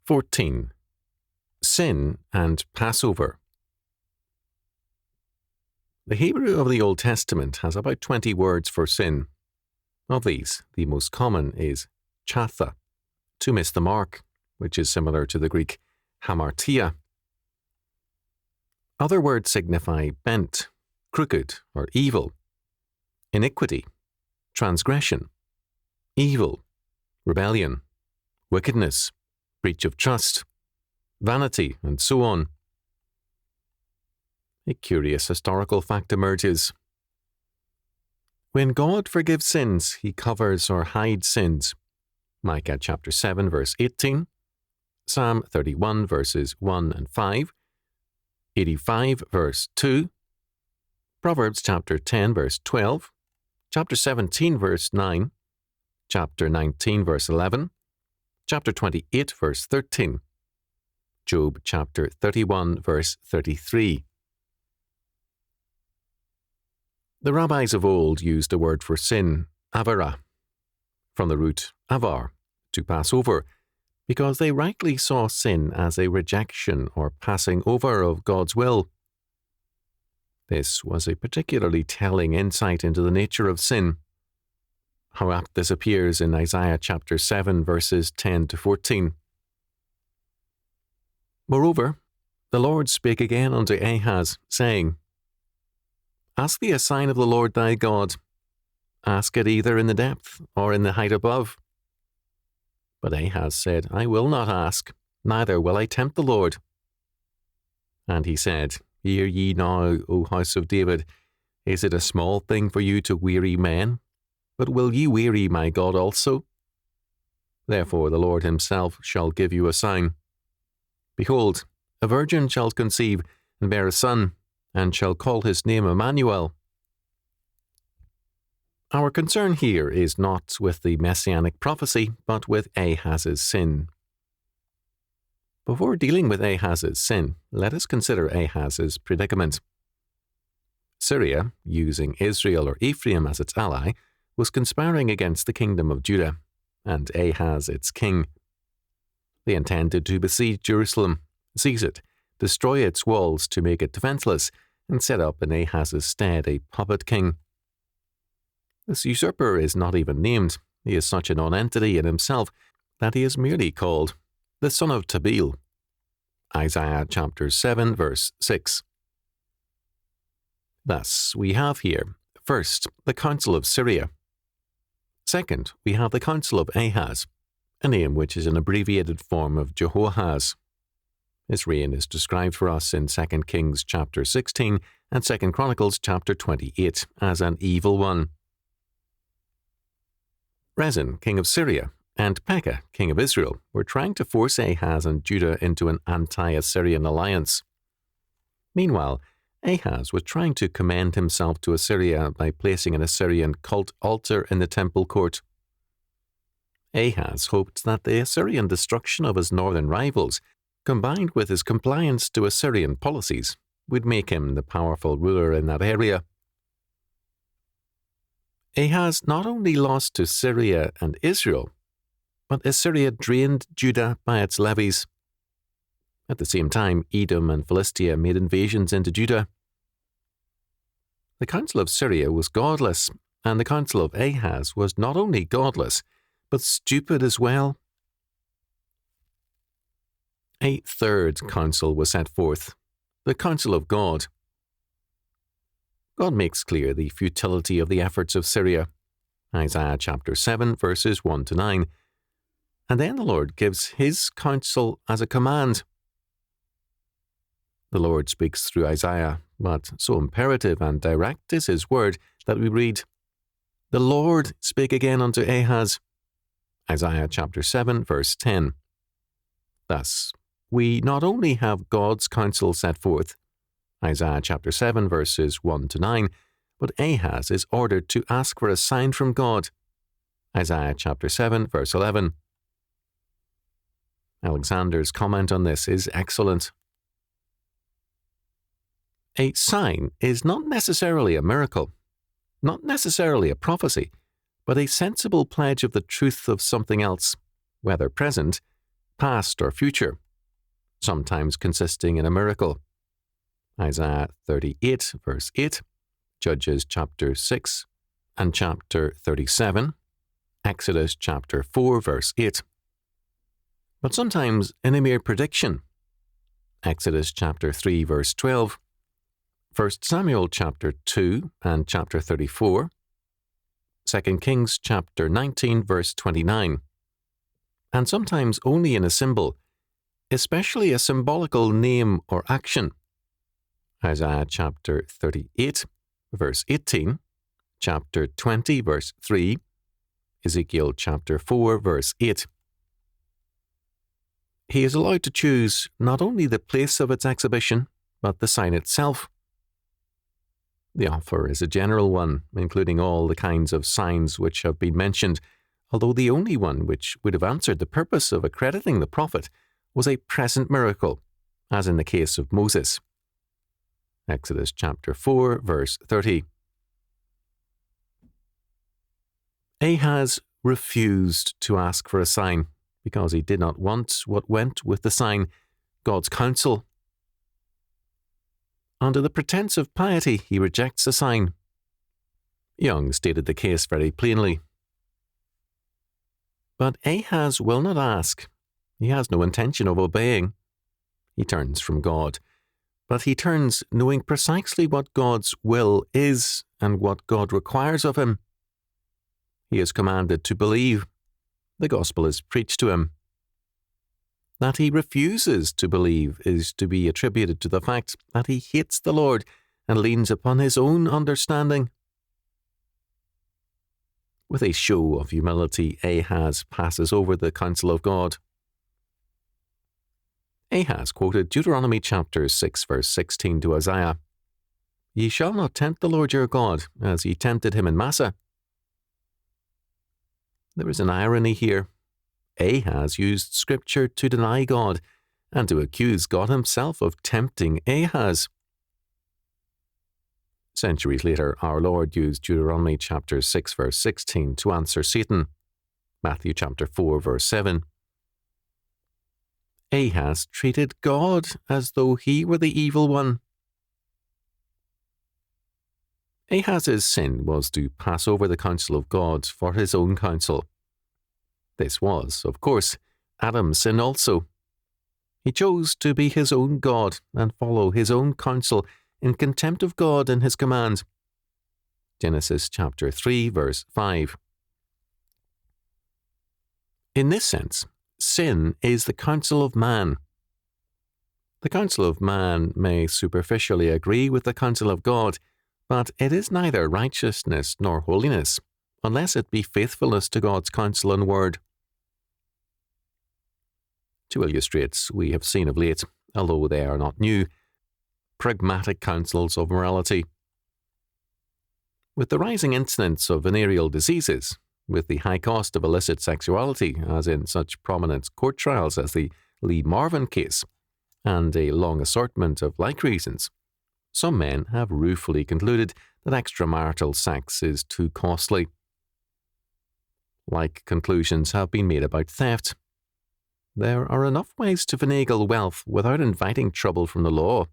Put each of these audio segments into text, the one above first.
14. Sin and Passover. The Hebrew of the Old Testament has about 20 words for sin. Of these, the most common is chatha, to miss the mark, which is similar to the Greek hamartia. Other words signify bent, crooked, or evil, iniquity, transgression, evil, rebellion, wickedness, breach of trust, vanity, and so on. A curious historical fact emerges. When God forgives sins, he covers or hides sins. Micah chapter 7 verse 18, Psalm 31 verses 1 and 5, 85 verse 2, Proverbs chapter 10 verse 12, chapter 17 verse 9, chapter 19 verse 11, chapter 28 verse 13, Job chapter 31 verse 33. The rabbis of old used a word for sin, avera, from the root avar, to pass over, because they rightly saw sin as a rejection or passing over of God's will. This was a particularly telling insight into the nature of sin. How apt this appears in Isaiah chapter 7 verses 10 to 14. Moreover, the Lord spake again unto Ahaz, saying, Ask thee a sign of the Lord thy God. Ask it either in the depth or in the height above. But Ahaz said, I will not ask, neither will I tempt the Lord. And he said, Hear ye now, O house of David, is it a small thing for you to weary men? But will ye weary my God also? Therefore the Lord himself shall give you a sign. Behold, a virgin shall conceive and bear a son, and shall call his name Emmanuel. Our concern here is not with the messianic prophecy, but with Ahaz's sin. Before dealing with Ahaz's sin, let us consider Ahaz's predicament. Syria, using Israel or Ephraim as its ally, was conspiring against the kingdom of Judah, and Ahaz its king. They intended to besiege Jerusalem, seize it, destroy its walls to make it defenseless, and set up in Ahaz's stead a puppet king. This usurper is not even named. He is such a nonentity in himself that he is merely called the son of Tabeel. Isaiah chapter 7 verse 6. Thus, we have here, first, the Council of Syria. Second, we have the Council of Ahaz, a name which is an abbreviated form of Jehoahaz. His reign is described for us in 2 Kings chapter 16 and 2 Chronicles chapter 28 as an evil one. Rezin, king of Syria, and Pekah, king of Israel, were trying to force Ahaz and Judah into an anti-Assyrian alliance. Meanwhile, Ahaz was trying to commend himself to Assyria by placing an Assyrian cult altar in the temple court. Ahaz hoped that the Assyrian destruction of his northern rivals, combined with his compliance to Assyrian policies, would make him the powerful ruler in that area. Ahaz not only lost to Syria and Israel, but Assyria drained Judah by its levies. At the same time, Edom and Philistia made invasions into Judah. The Council of Syria was godless, and the Council of Ahaz was not only godless, but stupid as well. A third council was set forth, the Council of God. God makes clear the futility of the efforts of Syria. Isaiah chapter 7 verses 1 to 9. And then the Lord gives his counsel as a command. The Lord speaks through Isaiah, but so imperative and direct is his word that we read, The Lord spake again unto Ahaz. Isaiah chapter 7 verse 10. Thus, we not only have God's counsel set forth, Isaiah chapter 7 verses 1 to 9, but Ahaz is ordered to ask for a sign from God, Isaiah chapter 7 verse 11. Alexander's comment on this is excellent. A sign is not necessarily a miracle, not necessarily a prophecy, but a sensible pledge of the truth of something else, whether present, past or future, sometimes consisting in a miracle. Isaiah 38, verse 8, Judges chapter 6 and chapter 37, Exodus chapter 4, verse 8. But sometimes in a mere prediction. Exodus chapter 3, verse 12, 1 Samuel chapter 2 and chapter 34, 2 Kings chapter 19, verse 29, and sometimes only in a symbol, especially a symbolical name or action. Isaiah chapter 38, verse 18, chapter 20, verse 3, Ezekiel chapter 4, verse 8. He is allowed to choose not only the place of its exhibition, but the sign itself. The offer is a general one, including all the kinds of signs which have been mentioned, although the only one which would have answered the purpose of accrediting the prophet was a present miracle, as in the case of Moses. Exodus chapter 4, verse 30. Ahaz refused to ask for a sign because he did not want what went with the sign, God's counsel. Under the pretense of piety, he rejects a sign. Young stated the case very plainly. But Ahaz will not ask. He has no intention of obeying. He turns from God, but he turns knowing precisely what God's will is and what God requires of him. He is commanded to believe. The gospel is preached to him. That he refuses to believe is to be attributed to the fact that he hates the Lord and leans upon his own understanding. With a show of humility, Ahaz passes over the counsel of God. Ahaz quoted Deuteronomy chapter 6, verse 16 to Isaiah. Ye shall not tempt the Lord your God, as ye tempted him in Massah. There is an irony here. Ahaz used Scripture to deny God and to accuse God himself of tempting Ahaz. Centuries later, our Lord used Deuteronomy chapter 6, verse 16 to answer Satan. Matthew chapter 4, verse 7. Ahaz treated God as though he were the evil one. Ahaz's sin was to pass over the counsel of God for his own counsel. This was, of course, Adam's sin also. He chose to be his own God and follow his own counsel in contempt of God and his command. Genesis chapter 3, verse 5. In this sense, sin is the counsel of man. The counsel of man may superficially agree with the counsel of God, but it is neither righteousness nor holiness, unless it be faithfulness to God's counsel and word. To illustrate, we have seen of late, although they are not new, pragmatic counsels of morality. With the rising incidence of venereal diseases, with the high cost of illicit sexuality, as in such prominent court trials as the Lee Marvin case, and a long assortment of like reasons, some men have ruefully concluded that extramarital sex is too costly. Like conclusions have been made about theft. There are enough ways to finagle wealth without inviting trouble from the law.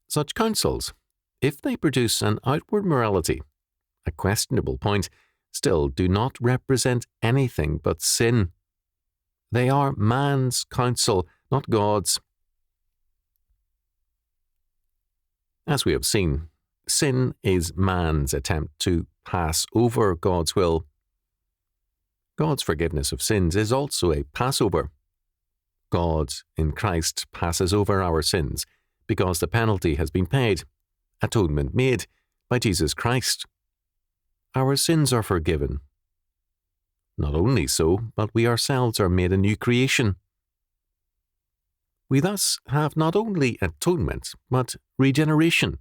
Such counsels, if they produce an outward morality, a questionable point, still do not represent anything but sin. They are man's counsel, not God's. As we have seen, sin is man's attempt to pass over God's will. God's forgiveness of sins is also a Passover. God, in Christ, passes over our sins because the penalty has been paid, atonement made by Jesus Christ. Our sins are forgiven. Not only so, but we ourselves are made a new creation. We thus have not only atonement, but regeneration.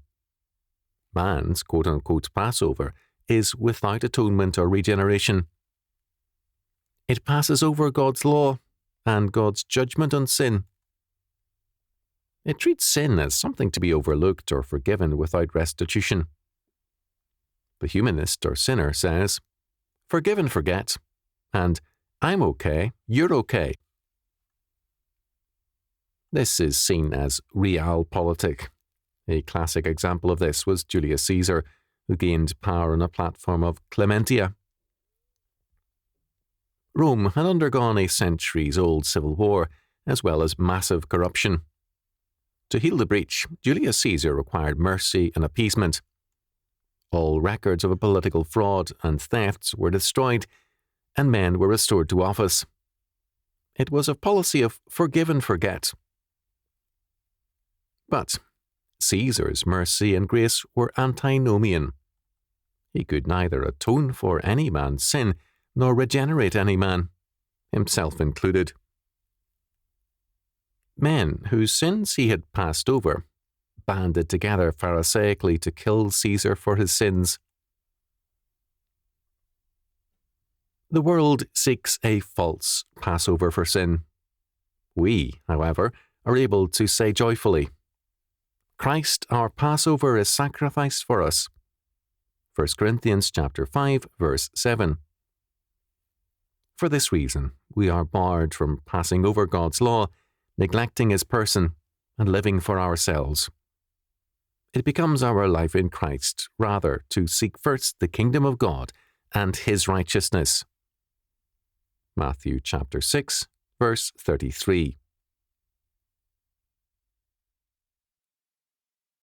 Man's quote-unquote Passover is without atonement or regeneration. It passes over God's law and God's judgment on sin. It treats sin as something to be overlooked or forgiven without restitution. The humanist or sinner says, "Forgive and forget," and I'm okay, you're okay. This is seen as realpolitik. A classic example of this was Julius Caesar, who gained power on a platform of clementia. Rome had undergone a centuries-old civil war, as well as massive corruption. To heal the breach, Julius Caesar required mercy and appeasement. All records of political fraud and thefts were destroyed, and men were restored to office. It was a policy of forgive and forget. But Caesar's mercy and grace were antinomian. He could neither atone for any man's sin nor regenerate any man, himself included. Men whose sins he had passed over banded together pharisaically to kill Caesar for his sins. The world seeks a false Passover for sin. We, however, are able to say joyfully, Christ our Passover is sacrificed for us. 1 Corinthians chapter 5, verse 7. For this reason, we are barred from passing over God's law, neglecting His person, and living for ourselves. It becomes our life in Christ, rather, to seek first the kingdom of God and His righteousness. Matthew chapter 6, verse 33.